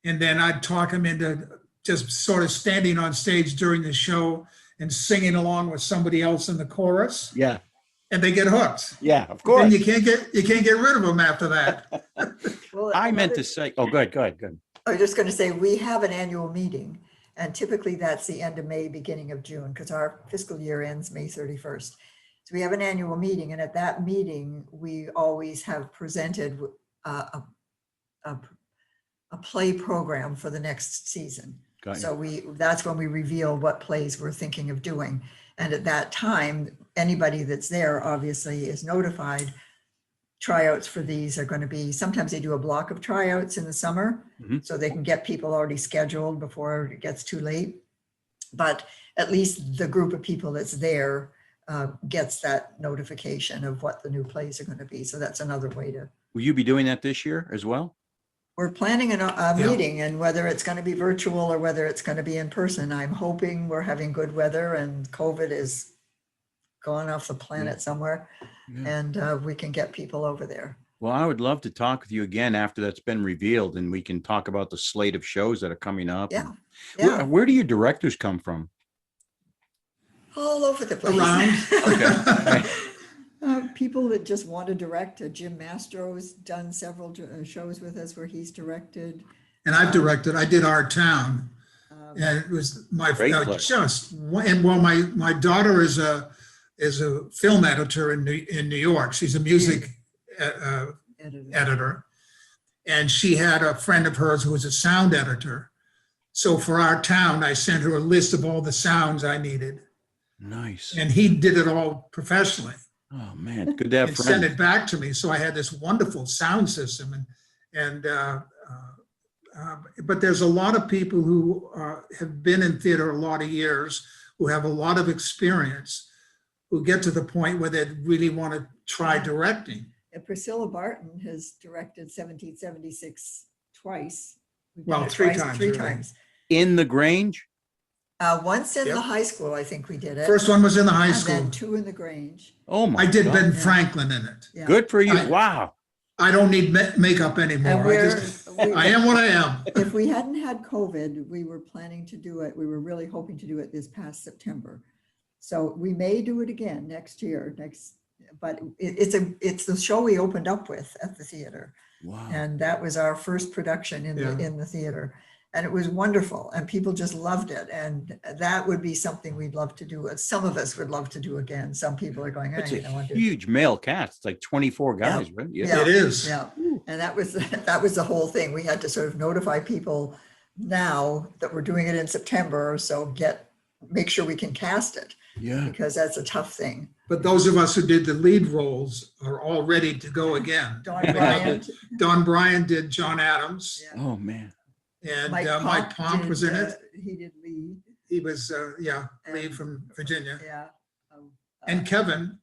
and then I'd talk them into just sort of standing on stage during the show and singing along with somebody else in the chorus, Yeah. and they get hooked. Yeah, of Then course. you can't get rid of them after that. Well, I meant another- to say, oh, good. I was just going to say, we have an annual meeting, and typically that's the end of May, beginning of June, because our fiscal year ends May 31st. So we have an annual meeting, and at that meeting, we always have presented a play program for the next season. Got you. So that's when we reveal what plays we're thinking of doing. And at that time, anybody that's there obviously is notified. Tryouts for these are going to be, sometimes they do a block of tryouts in the summer, Mhm. so they can get people already scheduled before it gets too late. But at least the group of people that's there gets that notification of what the new plays are going to be. So that's another way to, Will you be doing that this year as well? we're planning a Yeah. meeting, and whether it's going to be virtual or whether it's going to be in person, I'm hoping we're having good weather and COVID is gone off the planet somewhere, Yeah. and we can get people over there. Well, I would love to talk with you again after that's been revealed, and we can talk about the slate of shows that are coming up. Yeah, Where, yeah, where do your directors come from? all over the place. Around. Okay. People that just want to direct. Jim Mastro's done several shows with us where he's directed. And I've directed, I did Our Town, Um, and it was my, Great play. my daughter is a film editor in New York. She's a music editor. editor. And she had a friend of hers who was a sound editor. So for Our Town, I sent her a list of all the sounds I needed. Nice. And he did it all professionally Oh, man, good to have and sent friends. it back to me. So I had this wonderful sound system. But there's a lot of people who have been in theater a lot of years, who have a lot of experience, who get to the point where they really want to try directing. Priscilla Barton has directed 1776 twice. We've Well, done it three twice, times, Three really. times. In the Grange? Once in Yep. the high school, I think we did it. First one was in the high And school. then two in the Grange. Oh, my I did God. Ben Yeah. Franklin in it. Yeah. Good for you. I- Wow. I don't need makeup And anymore. I we're, just, I am what I am. If we hadn't had COVID, we were planning to do it. We were really hoping to do it this past September. So we may do it again next year, but it's the show we opened up with at the theater. Wow. And that was our first production in the theater. And it was wonderful and people just loved it. And that would be something we'd love to do. Some of us would love to do again. Some people are going, It's I a don't want to. huge male cast. It's like 24 guys, right? Yeah. It is. Yeah. And that was the whole thing. We had to sort of notify people now that we're doing it in September. So make sure we can cast it Yeah. because that's a tough thing. But those of us who did the lead roles are all ready to go again. Don Bryant did John Adams, Yeah. Oh, man. and Mike Pomp was in it. He did Lee. He was, Lee And- from Virginia. Yeah. And Kevin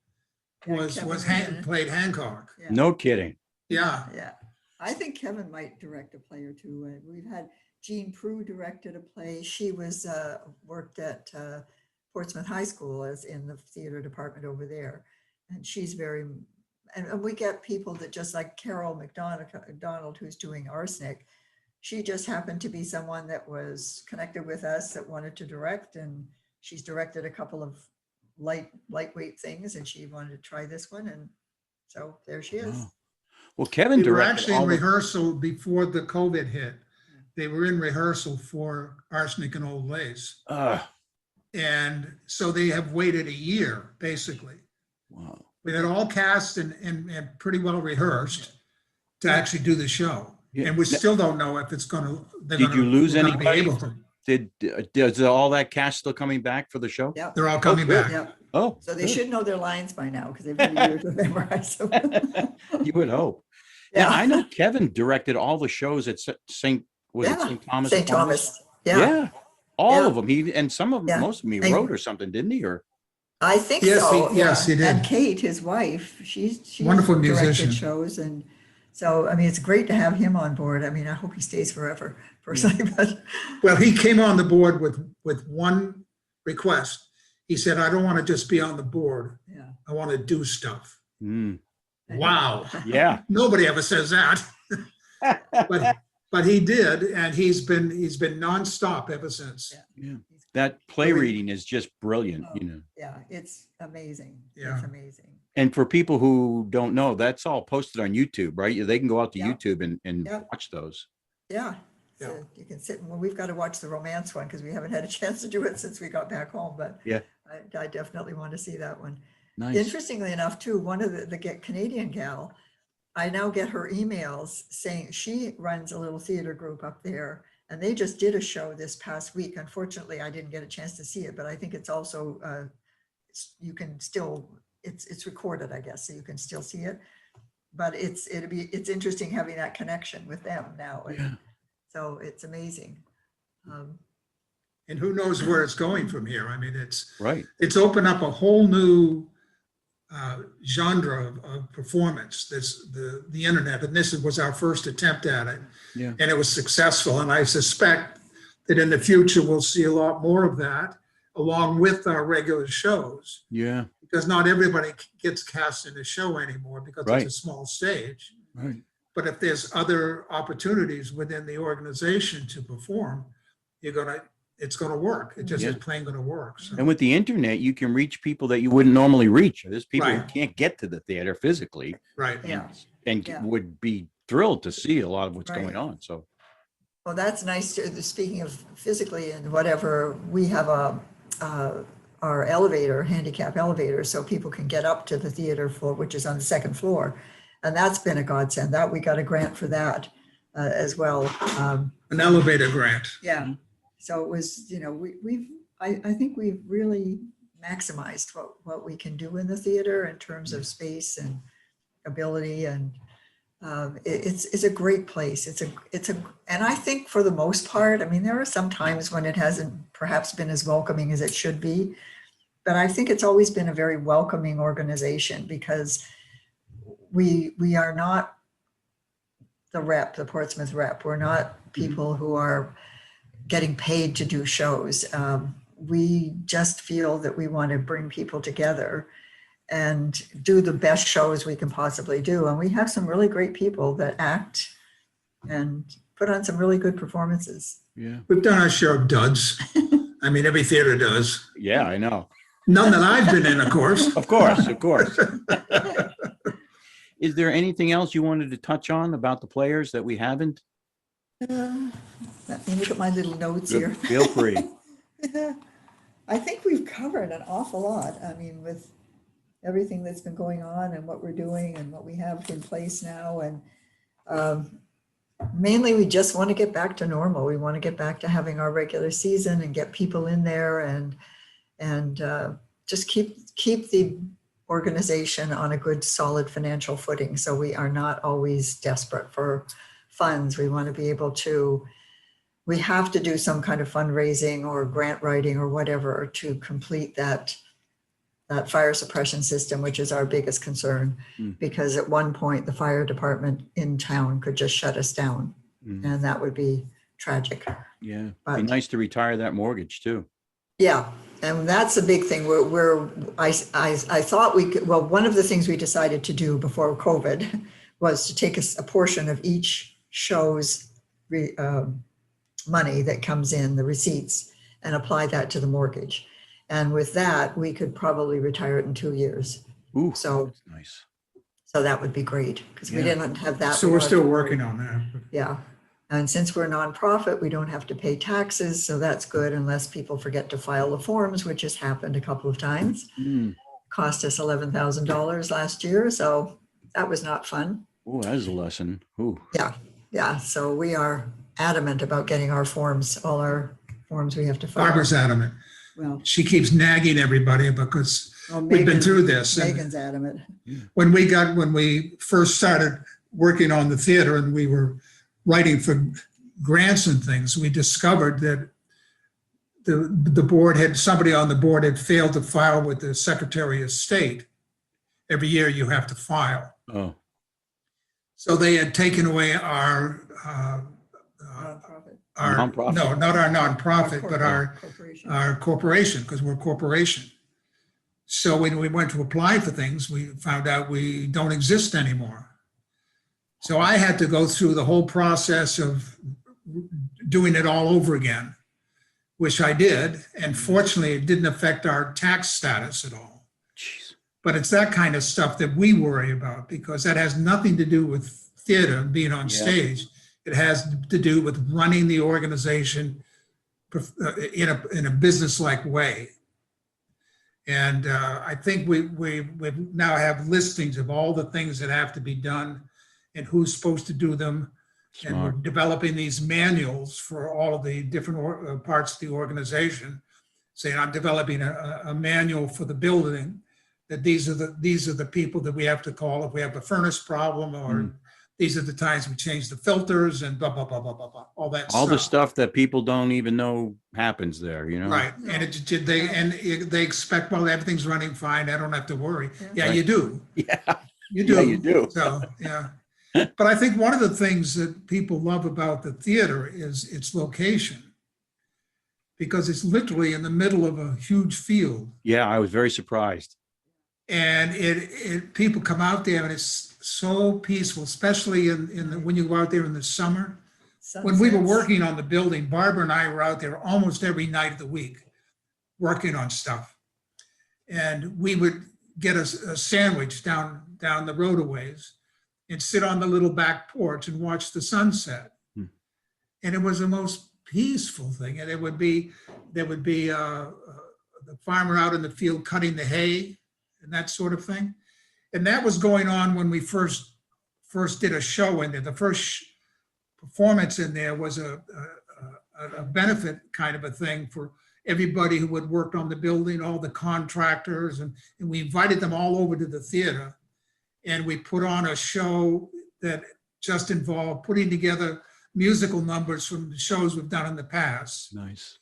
yeah, was Kevin was in it. played Hancock. Yeah. No kidding. Yeah, Yeah, I think Kevin might direct a play or two. We've had Jean Prue directed a play. She was worked at Portsmouth High School as in the theater department over there. And she's and we get people that just like Carol McDonald, who's doing Arsenic. She just happened to be someone that was connected with us that wanted to direct, and she's directed a couple of lightweight things, and she wanted to try this one, and so there she is. Wow. Well, Kevin they were directed actually in all the, rehearsal before the COVID hit. They were in rehearsal for Arsenic and Old Lace. And so they have waited a year, basically. wow. We had all cast and pretty well rehearsed to actually do the show. Yeah. And we still don't know if it's gonna. Did you lose be anybody? able to. Does all that cast still coming back for the show? Yeah. They're all coming good. back. Yeah. Oh, So they good. should know their lines by now because they've been years to memorize them. You would hope. Yeah, I know Kevin directed all the shows at St. Thomas? St. Thomas. Yeah, Yeah, all Yeah. of them. And some of them, Yeah. most of them he And- wrote or something, didn't he? Or I think Yes, so. yes, he did. And Kate, his wife, she's Wonderful directed musician. shows, and so I mean, it's great to have him on board. I mean, I hope he stays forever, personally. But Well, he came on the board with one request. He said, I don't want to just be on the board. yeah, I want to do stuff. Mm, Wow. yeah, Nobody ever says that. But he did, and he's been nonstop ever since. yeah. That play reading is just brilliant, you know. yeah, it's amazing. Yeah. It's amazing. And for people who don't know, that's all posted on YouTube, right? They can go out to Yeah. YouTube and Yeah. watch those. Yeah. Yeah. So you can sit. Well, we've got to watch the romance one because we haven't had a chance to do it since we got back home. But Yeah. I definitely want to see that one. Nice. Interestingly enough, too, one of the Canadian gal, I now get her emails saying she runs a little theater group up there, and they just did a show this past week. Unfortunately, I didn't get a chance to see it, but I think it's also you can still it's recorded, I guess, so you can still see it. But it's interesting having that connection with them now. And Yeah. so it's amazing. And who knows where it's going from here? I mean, Right. it's opened up a whole new genre of performance. The internet, and this was our first attempt at it, Yeah. and it was successful. And I suspect that in the future we'll see a lot more of that, along with our regular shows, Yeah. because not everybody gets cast in a show anymore because Right. it's a small stage. Right. But if there's other opportunities within the organization to perform, it's gonna work. It just is Yeah. plain gonna work. So, And with the internet, you can reach people that you wouldn't normally reach. There's people who Right. can't get to the theater physically right. Yeah. and Yeah. would be thrilled to see a lot of what's Right. going on. So, Well, that's nice. Speaking of physically and whatever, we have our elevator, handicap elevator, so people can get up to the theater floor, which is on the second floor. And that's been a godsend. That we got a grant for that as well. An elevator grant. Yeah. So it was, I think we've really maximized what we can do in the theater in terms of space and ability, and it's a great place. And I think for the most part, I mean, there are some times when it hasn't perhaps been as welcoming as it should be, but I think it's always been a very welcoming organization because we are not the Portsmouth rep. We're not people who are getting paid to do shows. We just feel that we want to bring people together and do the best shows we can possibly do. And we have some really great people that act, and put on some really good performances. Yeah. We've done our share of duds. I mean, every theater does. Yeah, I know. None that I've been in, of course. Of course, of course. Is there anything else you wanted to touch on about the players that we haven't? Let me look at my little notes here. Feel free. I think we've covered an awful lot. I mean, with everything that's been going on and what we're doing and what we have in place now. And mainly we just want to get back to normal. We want to get back to having our regular season and get people in there and just keep the organization on a good, solid financial footing. So we are not always desperate for funds. We want to be able to, we have to do some kind of fundraising or grant writing or whatever to complete that fire suppression system, which is our biggest concern, because at one point the fire department in town could just shut us down, and that would be tragic. Yeah, But- be nice to retire that mortgage too. Yeah, and that's a big thing. I thought we could, well, one of the things we decided to do before COVID was to take a portion of each show's money that comes in, the receipts, and apply that to the mortgage. And with that, we could probably retire it in 2 years. Ooh, So, that's nice. so that would be great, because we Yeah. didn't have that. So we're still working on that. Yeah. And since we're a nonprofit, we don't have to pay taxes. So that's good, unless people forget to file the forms, which has happened a couple of times. Cost us $11,000 last year. So that was not fun. Oh, that is a lesson. Ooh. Yeah. So we are adamant about getting our forms, all our forms we have to file. Barbara's adamant. Well, She keeps nagging everybody because we've been Megan- through this. And Megan's adamant. when we first started working on the theater and we were writing for grants and things, we discovered that the board had, somebody on the board had failed to file with the Secretary of State. Every year you have to file. Oh, So they had taken away our Nonprofit. Nonprofit. no, not our nonprofit, but Corporation. our corporation, because we're a corporation. So when we went to apply for things, we found out we don't exist anymore. So I had to go through the whole process of doing it all over again, which I did. And fortunately, it didn't affect our tax status at all. jeez. But it's that kind of stuff that we worry about, because that has nothing to do with theater and being on Yeah. stage. It has to do with running the organization in a business-like way. And I think we now have listings of all the things that have to be done and who's supposed to do them. And we're Smart. developing these manuals for all of the different parts of the organization. Saying, I'm developing a manual for the building, that these are the people that we have to call if we have a furnace problem, or these are the times we change the filters and blah, blah, blah, blah, blah, blah, all that stuff. All the stuff that people don't even know happens there, you know? Right, and they expect, well, everything's running fine, I don't have to worry. Yeah, Right. you do. Yeah. You do. Yeah, you do. So, yeah. But I think one of the things that people love about the theater is its location, because it's literally in the middle of a huge field. Yeah, I was very surprised. And people come out there and it's so peaceful, especially when you go out there in the summer. When we were Sunsets. working on the building, Barbara and I were out there almost every night of the week working on stuff. And we would get a sandwich down the road a ways and sit on the little back porch and watch the sunset. And it was the most peaceful thing. And there would be the farmer out in the field cutting the hay and that sort of thing. And that was going on when we first did a show in there. The first performance in there was a benefit kind of a thing for everybody who had worked on the building, all the contractors, and we invited them all over to the theater. And we put on a show that just involved putting together musical numbers from the shows we've done in the past. Nice.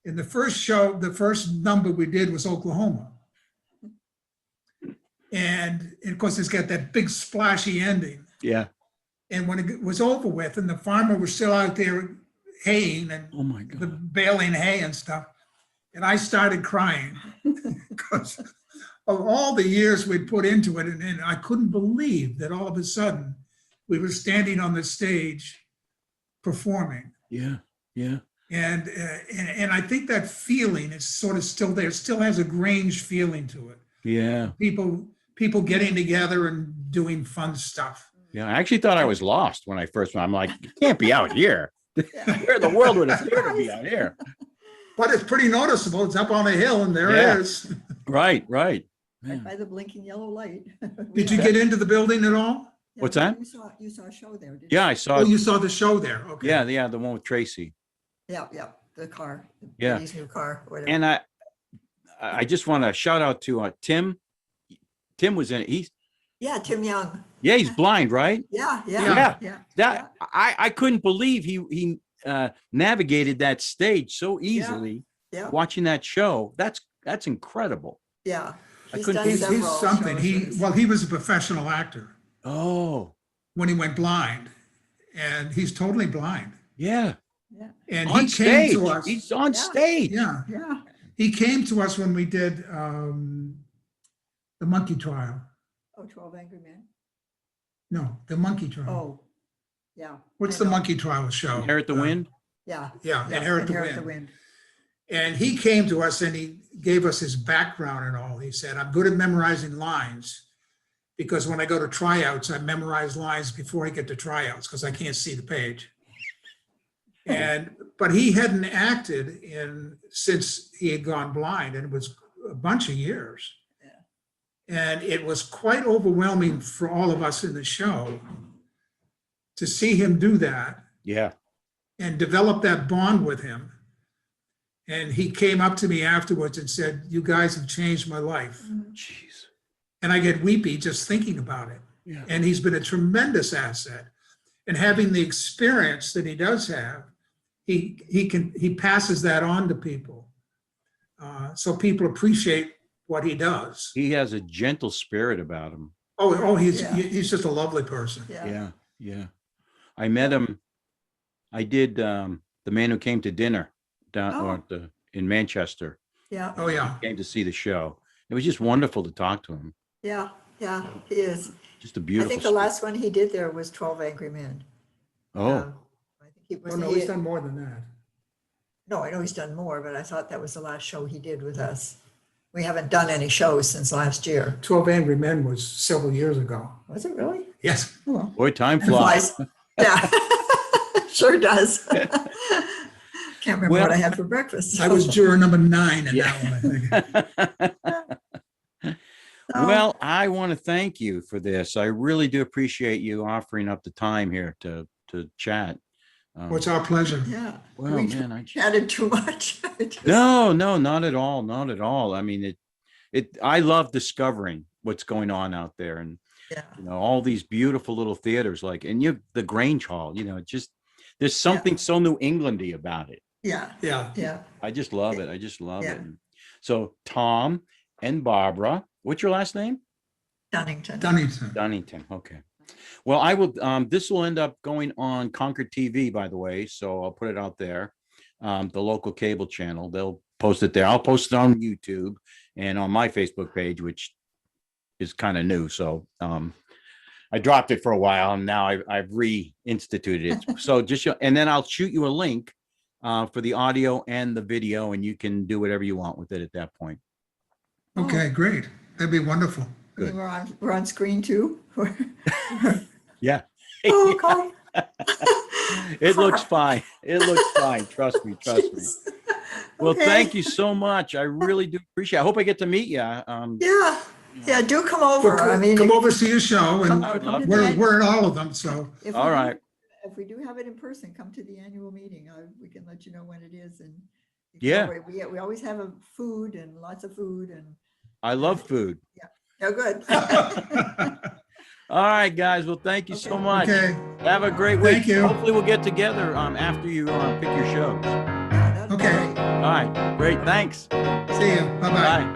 In the first show, the first number we did was Oklahoma. And of course, it's got that big splashy ending. Yeah. And when it was over with and the farmer was still out there haying and Oh my God. baling hay and stuff, and I started crying because of all the years we'd put into it. And I couldn't believe that all of a sudden we were standing on the stage performing. Yeah. Yeah. And I think that feeling is sort of still there. It still has a Grange feeling to it. Yeah. People getting together and doing fun stuff. Yeah. I actually thought I was lost when I first went. I'm like, you can't be out here. Where in the world would it appear to be out here? But it's pretty noticeable. It's up on a hill and there Yeah. it is. Right. Right by the blinking yellow light. Did you get into the building at all? Yeah, What's that? You saw a show there, didn't Yeah, you? I saw Oh, it. you saw the show there. Okay. Yeah, the one with Tracy. Yeah, the car. Yeah. His new car, whatever. And I just want to shout out to Tim. Tim was in it. Yeah, Tim Young. He's blind, right? Yeah. That I couldn't believe he navigated that stage so easily. Yeah. Watching that show, that's incredible. Yeah. I He's couldn't done believe- He's several something. shows. He was a professional actor Oh, when he went blind, and he's totally blind. yeah. Yeah. And On he stage. came to us. He's on Yeah. stage. Yeah, Yeah. he came to us when we did the monkey trial. Oh, 12 Angry Men. No, the monkey trial. Oh, yeah. What's I the know. monkey trial show? Inherit the Wind. Yeah. Yeah, Inherit the Wind. Wind. And he came to us and he gave us his background and all. He said, I'm good at memorizing lines because when I go to tryouts, I memorize lines before I get to tryouts because I can't see the page. But he hadn't acted since he had gone blind, and it was a bunch of years. And it was quite overwhelming for all of us in the show to see him do that Yeah. and develop that bond with him. And he came up to me afterwards and said, you guys have changed my life. Jeez. And I get weepy just thinking about it. Yeah. And he's been a tremendous asset. And having the experience that he does have, he passes that on to people. So people appreciate what he does. He has a gentle spirit about him. He's just a lovely person. Yeah. Yeah. I met him. I did The Man Who Came to Dinner down in Manchester. Yeah. Oh, yeah. Came to see the show. It was just wonderful to talk to him. Yeah. He is. Just a I beautiful. think the last one he did there was 12 Angry Men. Oh, I think he was. Oh, no, he's done more than that. No, I know he's done more, but I thought that was the last show he did with us. We haven't done any shows since last year. 12 Angry Men was several years ago. Was it really? Yes. Oh, well. boy, time flies. Yeah, sure does. Can't remember what I had for breakfast. I was juror number 9 in Yeah. that one, I think. Well, I want to thank you for this. I really do appreciate you offering up the time here to chat. Well, it's our pleasure. Yeah. Well, We man, I chatted too much. no, not at all, not at all. I mean, I love discovering what's going on out there, and Yeah. all these beautiful little theaters, the Grange Hall. Just there's something so New Englandy about it. Yeah. Yeah. Yeah. I just love it. I just love Yeah. it. So Tom and Barbara, what's your last name? Dunnington. Dunnington. Okay. Well, I will. This will end up going on Concord TV, by the way. So I'll put it out there. The local cable channel. They'll post it there. I'll post it on YouTube and on my Facebook page, which is kind of new. So I dropped it for a while, and now I've reinstituted it. So and then I'll shoot you a link for the audio and the video, and you can do whatever you want with it at that point. Okay, great. That'd be wonderful. Good. We're on screen too. Yeah. Oh, Colin. It looks fine. It looks fine. Trust me. Well, Okay. thank you so much. I really do appreciate it. I hope I get to meet you. Yeah, do come over. I mean, Come over, see a show, and I would love to. we're in all of them, so. if All we do- right. If we do have it in person, come to the annual meeting. We can let you know when it is, and you can Yeah. always- we always have food and lots of food, and I love food. oh, good. All right, guys. Well, thank you so Okay. much. Okay, Have a great week. Thank you. Hopefully we'll get together after you pick your shows. Yeah, that'd be Okay. great. All right. Great. Thanks. see you. Bye-bye. Bye.